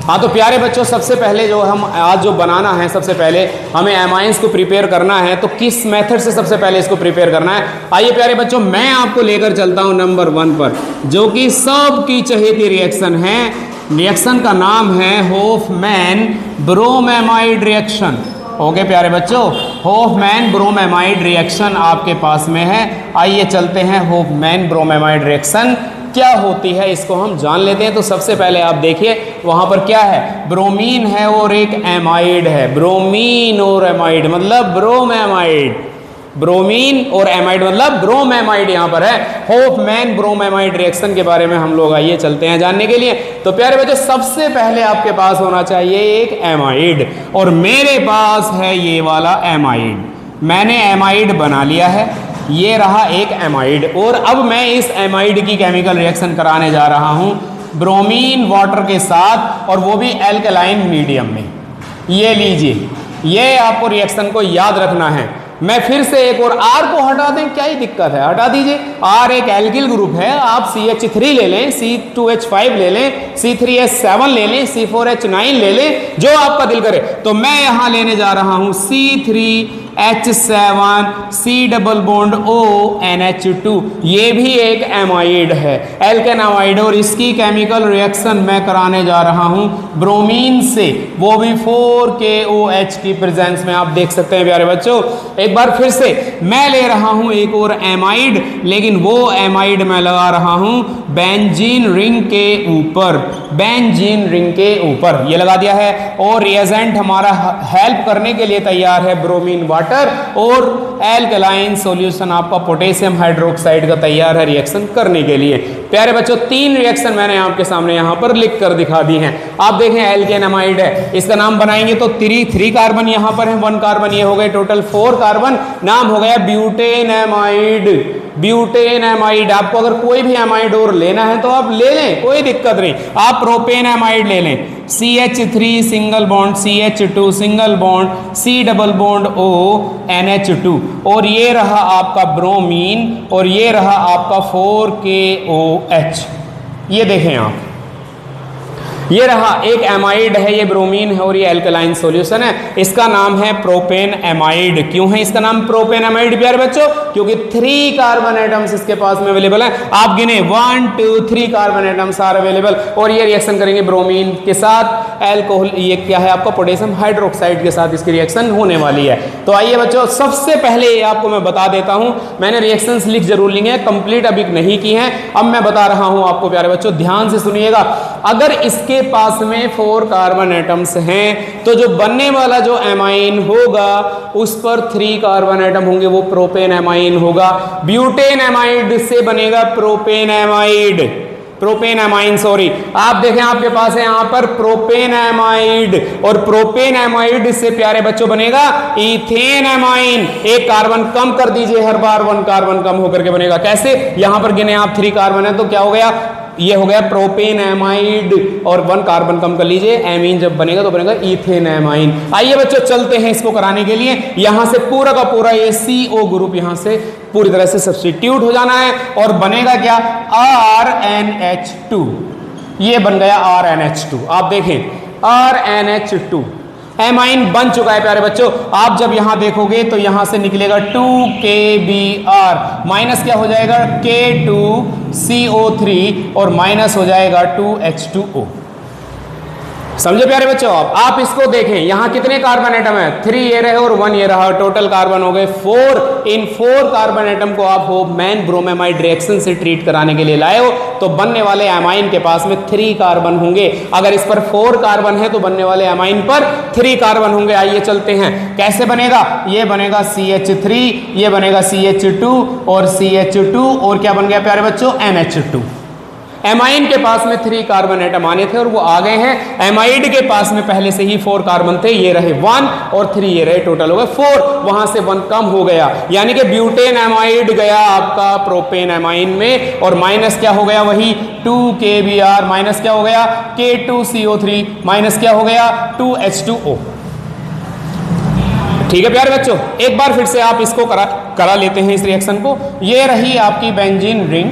हाँ तो प्यारे बच्चों, सबसे पहले जो हम आज जो बनाना है, सबसे पहले हमें एमाइंस को प्रिपेयर करना है। तो किस मेथड से सबसे पहले इसको प्रिपेयर करना है, आइए प्यारे बच्चों मैं आपको लेकर चलता हूँ नंबर 1 पर, जो कि सबकी चहेती रिएक्शन है। रिएक्शन का नाम है होफमैन ब्रोमेमाइड रिएक्शन। ओके प्यारे बच्चों, होफमैन ब्रोमेमाइड रिएक्शन आपके पास में है। आइए चलते हैं, होफमैन ब्रोमेमाइड रिएक्शन क्या होती है इसको हम जान लेते हैं। तो सबसे पहले आप देखिए वहां पर क्या है, ब्रोमीन है और एक एमाइड है। ब्रोमीन और एमाइड मतलब ब्रोमेमाइड, ब्रोमीन और एमाइड मतलब ब्रोमेमाइड यहाँ पर है। होफमैन ब्रोमेमाइड रिएक्शन के बारे में हम लोग आइए चलते हैं जानने के लिए। तो प्यारे बच्चों, सबसे पहले आपके पास होना चाहिए एक एमाइड, और मेरे पास है ये वाला एमाइड। मैंने एमाइड बना लिया है, ये रहा एक एमाइड, और अब मैं इस एमाइड की केमिकल रिएक्शन कराने जा रहा हूं ब्रोमीन वाटर के साथ, और वो भी एल्कलाइन मीडियम में। ये लीजिए, ये आपको रिएक्शन को याद रखना है। मैं फिर से एक और R को हटा दें, क्या ही दिक्कत है, हटा दीजिए। R एक एल्किल ग्रुप है, आप CH3 ले लें, C2H5 ले लें, C3H7 ले लें, C4H9 ले लें, जो आपका दिल करे। तो मैं यहां लेने जा रहा हूं C3H7 C double bond O NH2। ये भी एक एमाइड है, एल्केन एमाइड, और इसकी केमिकल रिएक्शन मैं कराने जा रहा हूं ब्रोमीन से, वो भी 4KOH की प्रेजेंस में। आप देख सकते हैं प्यारे बच्चों, एक बार फिर से मैं ले रहा हूं एक और एमाइड, लेकिन वो एमाइड मैं लगा रहा हूं बेंजीन रिंग के ऊपर। बेंजीन रिंग के ऊपर ये लगा दिया है, और रिएजेंट हमारा हेल्प करने के लिए तैयार है ब्रोमीन वाटर, और एल्कलाइन सॉल्यूशन आपका पोटेशियम हाइड्रोक्साइड का तैयार है रिएक्शन करने के लिए। प्यारे बच्चों, 3 रिएक्शन मैंने आपके सामने यहां पर लिख कर दिखा दी हैं। आप देखें, एल्केन एमाइड है, इसका नाम बनाएंगे तो 3 कार्बन यहां पर है, 1 कार्बन, ये हो गए टोटल 4 कार्बन। नाम हो गया ब्यूटेन एमाइड। ब्यूटेन एमाइड, आपको अगर कोई भी एमाइड और लेना है तो आप ले लें, कोई दिक्कत नहीं। आप प्रोपेन एमाइड ले लें, CH3 single bond CH2 single bond C double bond O NH2, और ये रहा आपका ब्रोमीन, और ये रहा आपका 4KOH। ये देखें आप, ये रहा एक एमाइड है, ये ब्रोमीन है, और ये एल्कलाइन सॉल्यूशन है। इसका नाम है प्रोपेन एमाइड। क्यों है इसका नाम प्रोपेन एमाइड प्यारे बच्चों? क्योंकि 3 कार्बन एटम्स इसके पास में अवेलेबल है। आप गिने 1 2 3 कार्बन एटम्स आर अवेलेबल, और ये रिएक्शन करेंगे ब्रोमीन के साथ एल्कोहल, ये क्या है आपका पोटेशियम हाइड्रोक्साइड के साथ इसकी रिएक्शन होने वाली है। तो आइए बच्चों, सबसे पहले आपको मैं बता देता हूं, मैंने रिएक्शंस लिख जरूर ली हैं, कंप्लीट अभी नहीं की हैं, अब मैं बता रहा हूं आपको प्यारे बच्चों, ध्यान से सुनिएगा। अगर इसके पास में 4 कार्बन एटम्स हैं तो जो बनने वाला जो एमाइन होगा उस पर 3 कार्बन एटम होंगे, वो प्रोपेन एमाइन होगा। ब्यूटेन एमाइड से बनेगा propane amide, propane amine, sorry. आप देखें आपके पास है यहां पर प्रोपेन एमाइड, और प्रोपेन एमाइड से प्यारे बच्चों बनेगा इथेन एमाइन। 1 कार्बन कम कर दीजिए, हर बार 1 कार्बन कम होकर के बनेगा। कैसे? यहां पर गिने आप 3 कार्बन है तो क्या हो गया, ये हो गया प्रोपेन एमाइड, और 1 कार्बन कम कर लीजिए, एमीन जब बनेगा तो बनेगा इथेन एमाइन। आइए बच्चों चलते हैं इसको कराने के लिए। यहां से पूरा का पूरा ये CO ग्रुप यहां से पूरी तरह से सब्स्टिट्यूट हो जाना है, और बनेगा क्या, RNH2। ये बन गया RNH2। आप देखें RNH2 एमाइन बन चुका है प्यारे बच्चों। आप जब यहां देखोगे तो यहां से निकलेगा 2KBr, माइनस क्या हो जाएगा K2CO3, और माइनस हो जाएगा 2H2O। समझे प्यारे बच्चों? आप इसको देखें, यहां कितने कार्बन एटम है, 3 ये रहे और 1 ये रहा, टोटल कार्बन हो गए 4। इन 4 कार्बन एटम को आप होफमैन ब्रोमेमाइड रिएक्शन से ट्रीट कराने के लिए लाए हो, तो बनने वाले एमाइन के पास में 3 कार्बन होंगे। अगर इस पर 4 कार्बन है तो बनने वाले एमाइन पर 3 कार्बन होंगे। आइए चलते हैं, कैसे बनेगा, ये बनेगा CH3, ये बनेगा CH2 और CH2, और क्या बन गया प्यारे बच्चों, NH2। एमाइन के पास में 3 कार्बन एटम आने थे और वो आ गए हैं। एमाइड के पास में पहले से ही 4 कार्बन थे, ये रहे 1 और 3 ये रहे, टोटल हो गए 4। वहां से 1 कम हो गया, यानी कि ब्यूटेन एमाइड गया आपका प्रोपेन एमाइन में, और माइनस क्या हो गया, वही 2KBr, माइनस क्या हो गया K2CO3, माइनस क्या हो गया 2H2O। ठीक है प्यारे बच्चों, एक बार फिर से आप इसको करा लेते हैं इस रिएक्शन को। ये रही आपकी बेंजीन रिंग,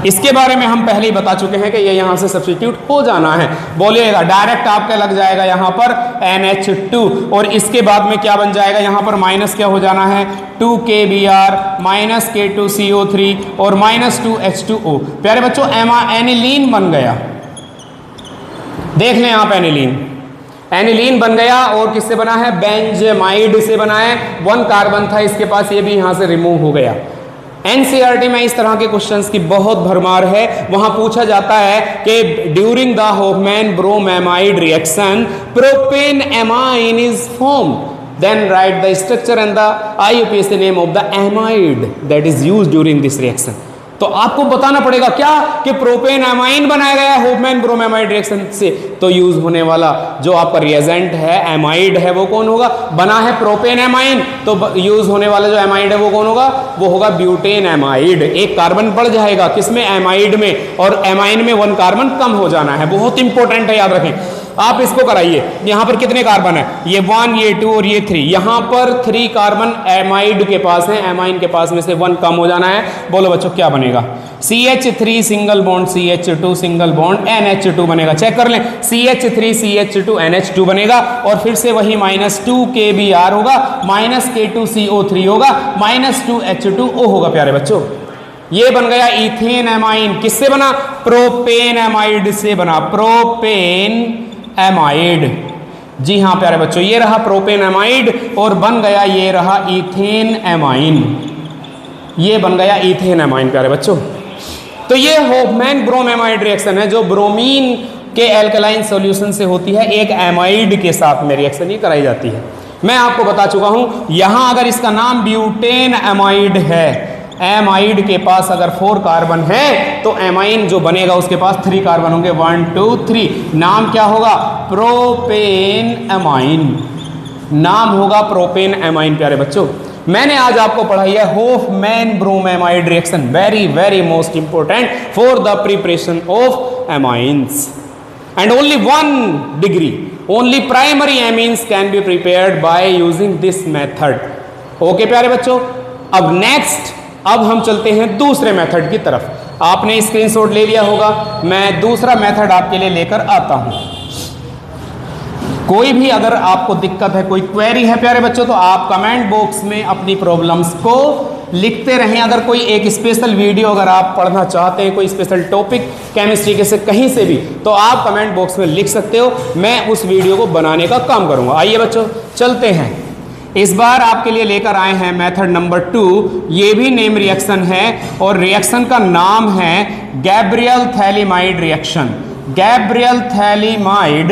इसके बारे में हम पहले ही बता चुके हैं कि ये यहाँ से सब्स्टिट्यूट हो जाना है। बोलिएगा डायरेक्ट आपका लग जाएगा यहाँ पर NH2 और इसके बाद में क्या बन जाएगा, यहाँ पर माइनस क्या हो जाना है 2KBr माइनस K2CO3 और माइनस 2H2O। प्यारे बच्चों एनिलीन बन गया, देख लें आप एनिलीन बन गया और किससे बना है, बेंजेमाइड से बना है। 1 कार्बन था इसके पास, ये भी यहां से रिमूव हो गया। एनसीईआरटी में इस तरह के क्वेश्चंस की बहुत भरमार है। वहां पूछा जाता है कि during the Hofmann bromamide reaction propane amine is form, then write the structure and the IUPAC name of the amide that is used during this reaction. तो आपको बताना पड़ेगा क्या कि प्रोपेन एमाइन बनाया गया होफमैन ब्रोमेमाइड रिएक्शन से, तो यूज होने वाला जो आपका रिएजेंट है एमाइड है वो कौन होगा, बना है प्रोपेन एमाइन, तो यूज होने वाला जो एमाइड है वो कौन होगा, वो होगा ब्यूटेन एमाइड। एक कार्बन बढ़ जाएगा किसमें, एमाइड में, और एमाइन में 1 कार्बन कम हो जाना है। बहुत इंपॉर्टेंट है, याद रखें। आप इसको कराइए, यहां पर कितने कार्बन है, ये 1 ये 2 और ये 3, यहां पर 3 कार्बन एमाइड के पास है, एमाइन के पास में से 1 कम हो जाना है। बोलो बच्चों क्या बनेगा, CH3 single bond CH2 single bond NH2 बनेगा। चेक कर लें, CH3 CH2 NH2 बनेगा और फिर से वही माइनस 2KBr होगा, माइनस K2CO3 होगा, माइनस 2H2O होगा। प्यारे बच्चों ये बन गया इथेन एमाइन, किससे बना, प्रोपेन एमाइड से बना, प्रोपेन एमाइड। जी हाँ प्यारे बच्चों, ये रहा प्रोपेन एमाइड और बन गया ये रहा इथेन एमाइन, ये बन गया इथेन एमाइन। प्यारे बच्चों तो ये होफमैन ब्रोमेमाइड रिएक्शन है जो ब्रोमीन के एल्कलाइन सॉल्यूशन से होती है, एक एमाइड के साथ में रिएक्शन ये कराई जाती है। मैं आपको बता चुका हूं, यहां अगर इसका नाम ब्यूटेन एमाइड है, एमाइड के पास अगर 4 कार्बन है तो एमाइन जो बनेगा उसके पास 3 कार्बन होंगे, 1 2 3। नाम क्या होगा, प्रोपेन एमाइन, नाम होगा प्रोपेन एमाइन। प्यारे बच्चों मैंने आज आपको पढ़ाई है Hofmann bromamide reaction, very very most important for the preparation of amines and only 1 degree, only primary amines can be prepared by using this method. Okay प्यारे बच्चों, अब नेक्स्ट अब हम चलते हैं दूसरे मेथड की तरफ। आपने स्क्रीनशॉट ले लिया होगा, मैं दूसरा मेथड आपके लिए लेकर आता हूं। कोई भी अगर आपको दिक्कत है, कोई क्वेरी है प्यारे बच्चों, तो आप कमेंट बॉक्स में अपनी प्रॉब्लम्स को लिखते रहें। अगर कोई एक स्पेशल वीडियो अगर आप पढ़ना चाहते हैं, कोई स्पेशल टॉपिक केमिस्ट्री के से कहीं से भी, तो आप कमेंट बॉक्स में लिख सकते हो, मैं उस वीडियो को बनाने का काम करूंगा। आइए बच्चों चलते हैं, इस बार आपके लिए लेकर आए हैं मेथड नंबर 2। ये भी नेम रिएक्शन है और रिएक्शन का नाम है Gabriel phthalimide reaction, Gabriel phthalimide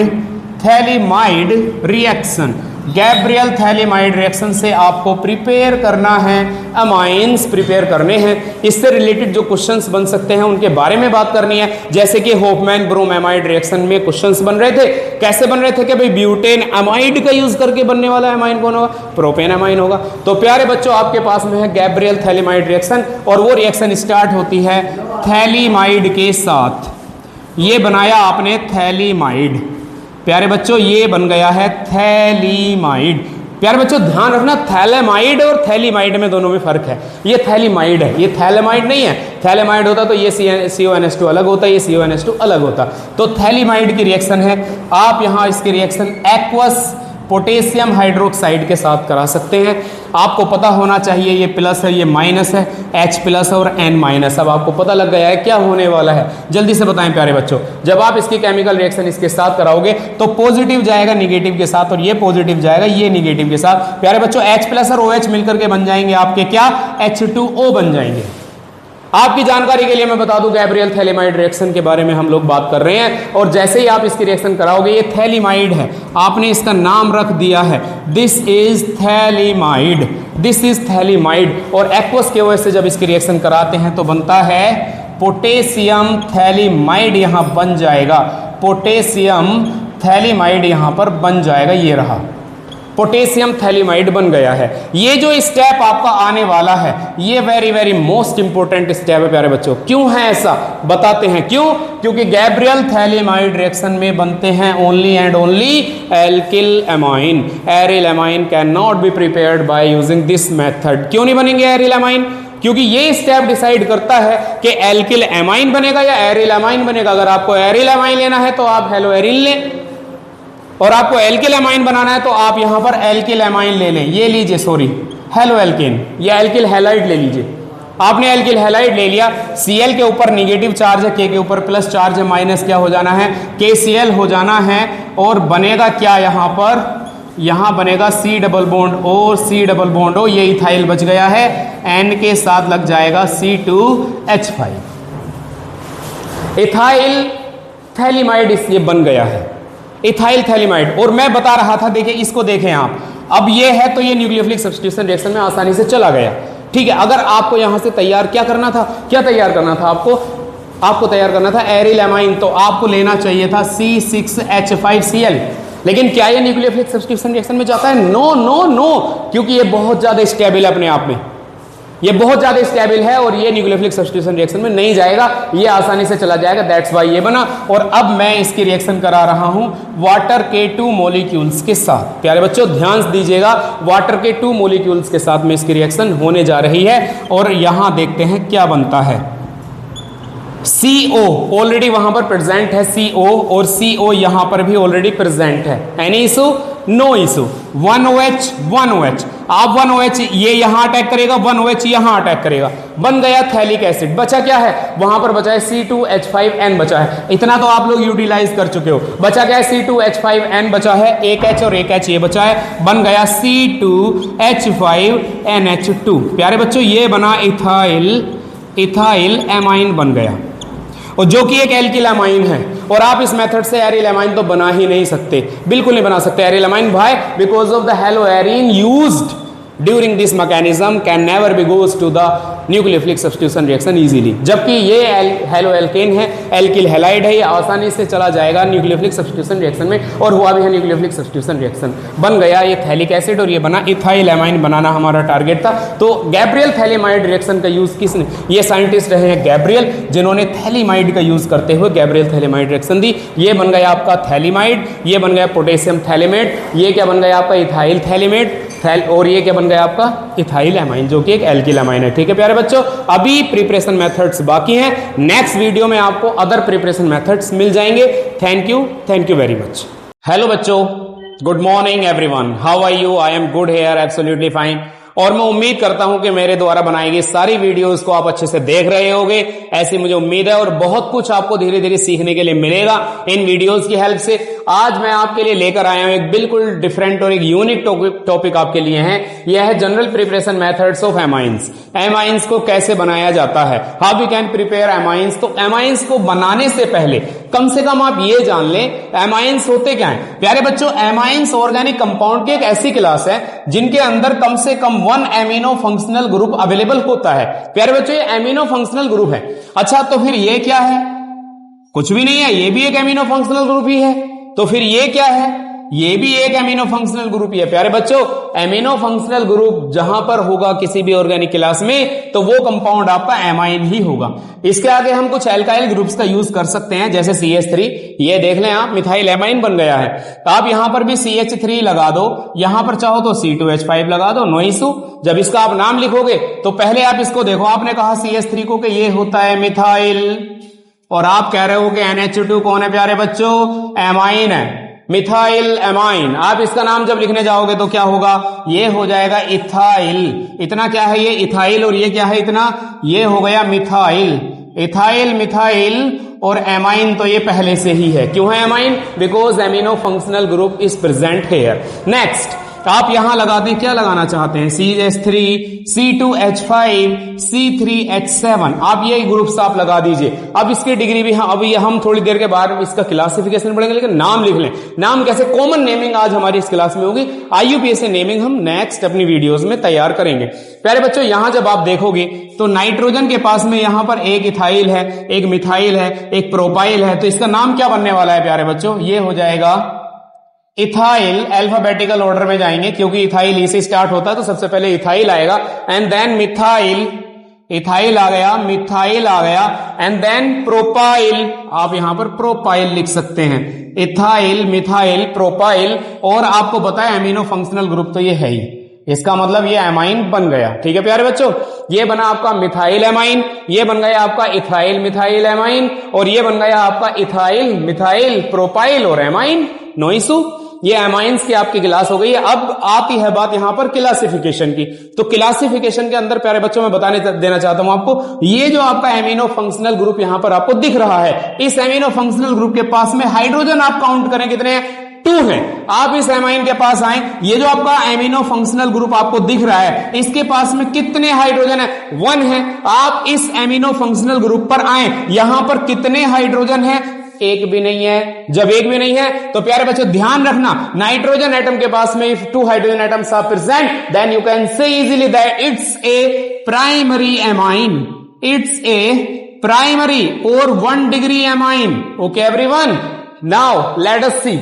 reaction. Gabriel phthalimide reaction से आपको प्रिपेयर करना है, अमाइंस प्रिपेयर करने हैं। इससे रिलेटेड जो क्वेश्चंस बन सकते हैं उनके बारे में बात करनी है, जैसे कि होफमैन ब्रोमेमाइड रिएक्शन में क्वेश्चंस बन रहे थे, कैसे बन रहे थे कि भाई ब्यूटेन अमाइड का यूज करके बनने वाला अमाइन कौन होगा, प्रोपेन अमाइन होगा। तो प्यारे बच्चों आपके पास में है गैब्रियल थैलीमाइड रिएक्शन और वो रिएक्शन स्टार्ट होती है थैलीमाइड के साथ। ये बनाया आपने थैलीमाइड, प्यारे बच्चों ये बन गया है थैलीमाइड। प्यारे बच्चों ध्यान रखना, थैलेमाइड और थैलीमाइड में दोनों में फर्क है। ये थैलीमाइड है, ये थैलेमाइड नहीं है। थैलेमाइड होता तो ये CONH2 अलग होता, ये CONH2 अलग होता। तो थैलीमाइड की रिएक्शन है। आप यहाँ इसकी रिएक्शन एक्वस पोटेशियम हाइड्रोक्साइड के साथ करा सकते हैं। आपको पता होना चाहिए ये प्लस है, ये माइनस है, H प्लस और N माइनस। अब आपको पता लग गया है क्या होने वाला है, जल्दी से बताएं प्यारे बच्चों। जब आप इसकी केमिकल रिएक्शन इसके साथ कराओगे तो पॉजिटिव जाएगा निगेटिव के साथ और ये पॉजिटिव जाएगा ये निगेटिव के साथ। प्यारे बच्चों H प्लस और OH मिलकर के बन जाएंगे आपके क्या, H2O बन जाएंगे। आपकी जानकारी के लिए मैं बता दूं गैब्रियल थैलीमाइड रिएक्शन के बारे में हम लोग बात कर रहे हैं और जैसे ही आप इसकी रिएक्शन कराओगे, ये थैलीमाइड है, आपने इसका नाम रख दिया है this is phthalimide, this is phthalimide. और एक्वस के वजह से जब इसकी रिएक्शन कराते हैं तो बनता है पोटेशियम थैलीमाइड, यहां बन जाएगा पोटेशियम थैलीमाइड, यहां पर बन जाएगा, ये रहा पोटेशियम थैलीमाइड बन गया है। ये जो स्टेप आपका आने वाला है ये very very most important step है प्यारे बच्चों। क्यों है ऐसा बताते हैं, क्यों, क्योंकि गैब्रियल थैलीमाइड रिएक्शन में बनते हैं only and only alkyl amine. Aryl amine can not be prepared by using this method. क्यों नहीं बनेंगे एरिल अमाइन, क्योंकि ये स्टेप डिसाइड करता है कि एल्किल एमाइन बनेगा या एरिल एमाइन बनेगा। अगर आपको एरिल एमाइन लेना है तो आप हेलो एरिल लें, और आपको एल्किल एमाइन बनाना है तो आप यहां पर एल्किल एमाइन ले लें। ये लीजिए, सॉरी, हेलो एल्केन या एल्किल हैलाइड ले लीजिए। आपने एल्किल हैलाइड ले लिया, Cl के ऊपर निगेटिव चार्ज है, K के ऊपर प्लस चार्ज है, माइनस क्या हो जाना है, KCl हो जाना है, और बनेगा क्या यहां पर, यहां बनेगा C double bond O, C double bond O, ये इथाइल बच गया है, N के साथ लग जाएगा C2H5, इथाइल थैलिमाइड ये बन गया है, इथाइल थैलिमाइड। और मैं बता रहा था, देखिए इसको देखें आप, अब ये है तो ये न्यूक्लियोफिलिक सब्स्टिट्यूशन रिएक्शन में आसानी से चला गया, ठीक है। अगर आपको यहां से तैयार क्या करना था, क्या तैयार करना था आपको तैयार करना था एरिल एमाइन, तो आपको लेना चाहिए था C6H5Cl। लेकिन क्या ये न्यूक्लियोफिलिक सब्स्टिट्यूशन रिएक्शन में जाता है? नो नो नो, क्योंकि ये बहुत ज्यादा स्टेबल है अपने आप में, ये बहुत ज्यादा स्टेबल है और ये न्यूक्लियोफिलिक सब्स्टिट्यूशन रिएक्शन में नहीं जाएगा, ये आसानी से चला जाएगा, दैट्स वाई ये बना। और अब मैं इसकी रिएक्शन करा रहा हूं वाटर के 2 मॉलिक्यूल्स के साथ। प्यारे बच्चों ध्यान दीजिएगा, वाटर के 2 मॉलिक्यूल्स के साथ में इसकी रिएक्शन होने जा रही है, और यहां देखते हैं क्या बनता है। CO ऑलरेडी वहां पर प्रेजेंट है, CO, और CO यहां पर भी ऑलरेडी प्रेजेंट है, any issue, no issue. 1OH 1OH, आप 1OH ये यहां अटैक करेगा, 1OH यहां अटैक करेगा, बन गया थैलिक एसिड। बचा क्या है वहां पर? बचा है C2H5N बचा है, इतना तो आप लोग यूटिलाइज कर चुके हो। बचा क्या है? C2H5N बचा है, एक H और एक H ये बचा है, बन गया C2H5NH2। प्यारे बच्चों ये बना इथाइल एमाइन बन गया, और जो कि एक एल्किल एमाइन है। और आप इस मेथड से एरिल एमाइन तो बना ही नहीं सकते, बिल्कुल नहीं बना सकते एरिल एमाइन, भाई because of the haloarene used during this mechanism can never be goes to the nucleophilic substitution reaction easily. जबकि ये हेलो एल्केन है, एल्किल हैलाइड है, ये आसानी से चला जाएगा न्यूक्लियोफिलिक सब्स्टिट्यूशन रिएक्शन में, और हुआ भी है न्यूक्लियोफिलिक सब्स्टिट्यूशन रिएक्शन, बन गया ये थैलिक एसिड, और ये बना इथाइल एमाइन बनाना हमारा टारगेट था। तो गैब्रियल थैलिमाइड रिएक्शन का यूज किसने? ये साइंटिस्ट रहे हैं गैब्रियल, जिन्होंने थैलिमाइड का यूज करते हुए गैब्रियल थैलिमाइड रिएक्शन दी। ये बन गया आपका थैलिमाइड, ये बन गया पोटेशियम थैलेमेट, ये क्या बन गया आपका इथाइल थैलिमेट, और ये क्या बन गया आपका इथाइल एमाइन, जो कि एक एल्किल एमाइन है। ठीक है प्यारे बच्चों, अभी प्रिपरेशन मेथड्स बाकी हैं, नेक्स्ट वीडियो में आपको अदर प्रिपरेशन मेथड्स मिल जाएंगे। Thank you very much. Hello बच्चों, good morning everyone, how are you? I am good here, absolutely fine. और मैं उम्मीद करता हूं कि मेरे द्वारा बनाई गई सारी वीडियोस को आप अच्छे से देख रहे होंगे, ऐसी मुझे उम्मीद है, और बहुत कुछ आपको धीरे धीरे सीखने के लिए मिलेगा इन वीडियोस की हेल्प से। आज मैं आपके लिए लेकर आया हूं एक बिल्कुल डिफरेंट और एक यूनिक टॉपिक आपके लिए है। यह है general preparation methods of amines. Amines को कैसे बनाया जाता है, how we can prepare amines. तो एमाइंस को बनाने से पहले कम से कम आप ये जान लें एमाइंस होते क्या हैं। प्यारे बच्चों, एमाइंस ऑर्गेनिक कंपाउंड की एक ऐसी क्लास है जिनके अंदर कम से कम 1 एमिनो फंक्शनल ग्रुप अवेलेबल होता है। प्यारे बच्चों, ये एमिनो फंक्शनल ग्रुप है। अच्छा, तो फिर ये क्या है? कुछ भी नहीं है, ये भी एक एमिनो फंक्शनल ग्रुप ही है। तो फिर ये क्या है? ये भी एक एमिनो फंक्शनल ग्रुप ही है। प्यारे बच्चों, एमिनो फंक्शनल ग्रुप जहां पर होगा किसी भी ऑर्गेनिक क्लास में, तो वो कंपाउंड आपका एमाइन ही होगा। इसके आगे हम कुछ एल्काइल ग्रुप्स का यूज कर सकते हैं, जैसे CH3, ये देख लें आप, मिथाइल एमाइन बन गया है। आप यहां पर भी CH3 लगा दो, यहां पर चाहो तो C2H5 लगा दो, नो इशू। जब इसका आप नाम लिखोगे तो पहले आप इसको देखो, आपने कहा CH3 को कि ये होता है मिथाइल, और आप कह रहे हो कि NH2 कौन है प्यारे बच्चों? एमाइन है, मिथाइल एमाइन। आप इसका नाम जब लिखने जाओगे तो क्या होगा? ये हो जाएगा इथाइल। इतना क्या है ये? इथाइल। और ये क्या है इतना? ये हो गया मिथाइल। इथाइल, मिथाइल और एमाइन तो ये पहले से ही है। क्यों है amine? Because amino functional group is present here. Next आप यहां लगा दें, क्या लगाना चाहते हैं? CH3, C2H5, C3H7, आप ये ग्रुप्स आप लगा दीजिए। अब इसकी डिग्री भी अभी हम थोड़ी देर के बाद इसका क्लासिफिकेशन पढ़ेंगे, लेकिन नाम लिख लें। नाम कैसे? कॉमन नेमिंग आज हमारी इस क्लास में होगी। IUPAC नेमिंग हम नेक्स्ट अपनी वीडियोस में तैयार करेंगे। प्यारे बच्चों, यहां जब आप देखोगे तो नाइट्रोजन के पास में यहां पर एक इथाइल है, एक मिथाइल है, एक प्रोपाइल है, तो इसका नाम क्या बनने वाला है प्यारे बच्चों? ये हो जाएगा इथाइल। अल्फाबेटिकल ऑर्डर में जाएंगे, क्योंकि इथाइल ई से स्टार्ट होता है, तो सबसे पहले इथाइल आएगा, एंड देन मिथाइल, इथाइल आ गया, मिथाइल आ गया, एंड देन प्रोपाइल। आप यहां पर प्रोपाइल लिख सकते हैं, इथाइल, मिथाइल, प्रोपाइल। और आपको पता है एमिनो फंक्शनल ग्रुप तो ये है ही, इसका मतलब ये एमाइन बन गया। ठीक है प्यारे बच्चों, ये बना आपका मिथाइल एमाइन, ये बन गया आपका इथाइल मिथाइल एमाइन, और ये बन गया आपका इथाइल मिथाइल प्रोपाइल और एमाइन। नो इशू, ये एमाइंस की आपकी क्लास हो गई है। अब आती है बात यहां पर क्लासिफिकेशन की। तो क्लासिफिकेशन के अंदर प्यारे बच्चों मैं बताने देना चाहता हूं आपको, ये जो आपका एमिनो फंक्शनल ग्रुप यहां पर आपको दिख रहा है, इस एमिनो फंक्शनल ग्रुप के पास में हाइड्रोजन आप काउंट करें कितने हैं, 2 हैं। आप इस एमाइन के पास आए, ये जो आपका एमिनो फंक्शनल ग्रुप आपको दिख रहा है, इसके पास में कितने हाइड्रोजन है, 1 है। आप इस एमिनो फंक्शनल ग्रुप पर आए, यहां पर कितने हाइड्रोजन है, 1 भी नहीं है। जब 1 भी नहीं है तो प्यारे बच्चों ध्यान रखना, नाइट्रोजन एटम के पास में if 2 hydrogen atoms are present then you can say easily that it's a primary amine, it's a primary और 1 degree amine. Okay everyone, now let us see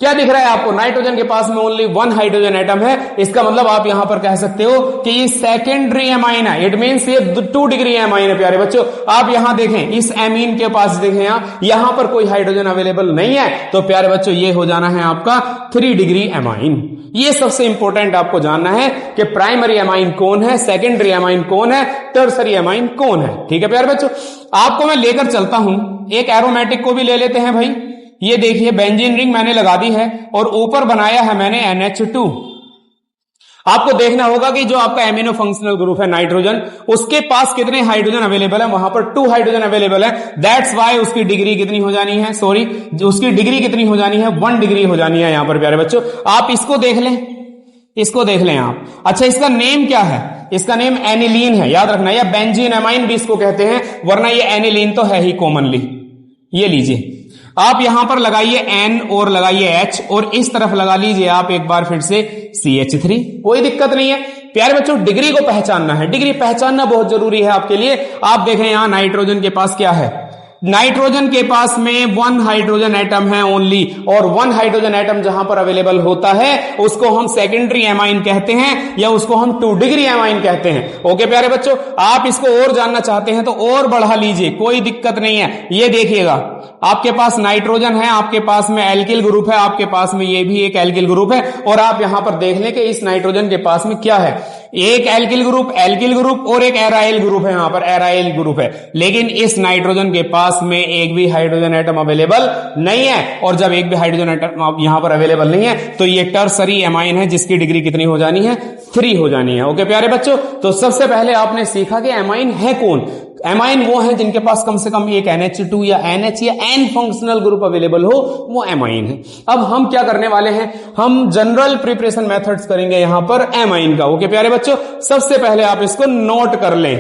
क्या दिख रहा है आपको, नाइट्रोजन के पास में ओनली 1 हाइड्रोजन एटम है। इसका मतलब आप यहां पर कह सकते हो कि ये सेकेंडरी एमाइन है, इट मींस ये 2 डिग्री एमाइन है। प्यारे बच्चों आप यहां देखें, इस एमीन के पास देखें, यहां पर कोई हाइड्रोजन अवेलेबल नहीं है, तो प्यारे बच्चों ये हो जाना है आपका 3 डिग्री एमाइन। ये सबसे इंपॉर्टेंट आपको जानना है कि प्राइमरी एमाइन कौन है, सेकेंडरी एमाइन कौन है, टर्सरी एमाइन कौन है। ठीक है प्यारे बच्चों, आपको मैं लेकर चलता हूं, एक एरोमेटिक को भी ले लेते हैं भाई। ये देखिए बेंजीन रिंग मैंने लगा दी है और ऊपर बनाया है मैंने NH2। आपको देखना होगा कि जो आपका एमिनो फंक्शनल ग्रुप है नाइट्रोजन, उसके पास कितने हाइड्रोजन अवेलेबल है, वहां पर 2 हाइड्रोजन अवेलेबल है। दैट्स वाई उसकी डिग्री कितनी हो जानी है, सॉरी उसकी डिग्री कितनी हो जानी है, 1 डिग्री हो जानी है। यहां पर प्यारे बच्चों आप इसको देख लें, इसको देख लें आप। अच्छा इसका नेम क्या है, इसका नेम एनिलीन है, याद रखना, या बेंजीन एमाइन भी इसको कहते हैं, वरना ये एनिलीन तो है ही कॉमनली। ये लीजिए आप यहां पर लगाइए N और लगाइए H, और इस तरफ लगा लीजिए आप एक बार फिर से CH3, कोई दिक्कत नहीं है। प्यारे बच्चों डिग्री को पहचानना है, डिग्री पहचानना बहुत जरूरी है आपके लिए। आप देखें यहां नाइट्रोजन के पास क्या है, नाइट्रोजन के पास में 1 हाइड्रोजन एटम है ओनली, और 1 हाइड्रोजन एटम जहां पर अवेलेबल होता है उसको हम सेकेंडरी एमाइन कहते हैं, या उसको हम 2 डिग्री एमाइन कहते हैं। ओके प्यारे बच्चों, आप इसको और जानना चाहते हैं तो और बढ़ा लीजिए, कोई दिक्कत नहीं है। ये देखिएगा आपके पास नाइट्रोजन है, आपके पास में एल्किल ग्रुप है, आपके पास में ये भी एक एल्किल ग्रुप है, और आप यहां पर देख लें कि इस नाइट्रोजन के पास में क्या है, एक एल्किल ग्रुप और एक एराइल ग्रुप है, यहां पर एराइल ग्रुप है। लेकिन इस नाइट्रोजन के पास में एक भी हाइड्रोजन एटम अवेलेबल नहीं है, और जब एक भी हाइड्रोजन एटम यहां पर अवेलेबल नहीं है तो ये टर्सरी एमाइन है, जिसकी डिग्री कितनी हो जानी है, 3 हो जानी है। ओके प्यारे बच्चों, तो सबसे पहले आपने सीखा कि एमाइन है कौन। एमाइन वो है जिनके पास कम से कम एक NH2 या NH या N फंक्शनल ग्रुप अवेलेबल हो, वो एमाइन है। अब हम क्या करने वाले हैं, हम जनरल प्रिपरेशन मेथड्स करेंगे यहां पर एमाइन का। ओके प्यारे बच्चों, सबसे पहले आप इसको नोट कर लें।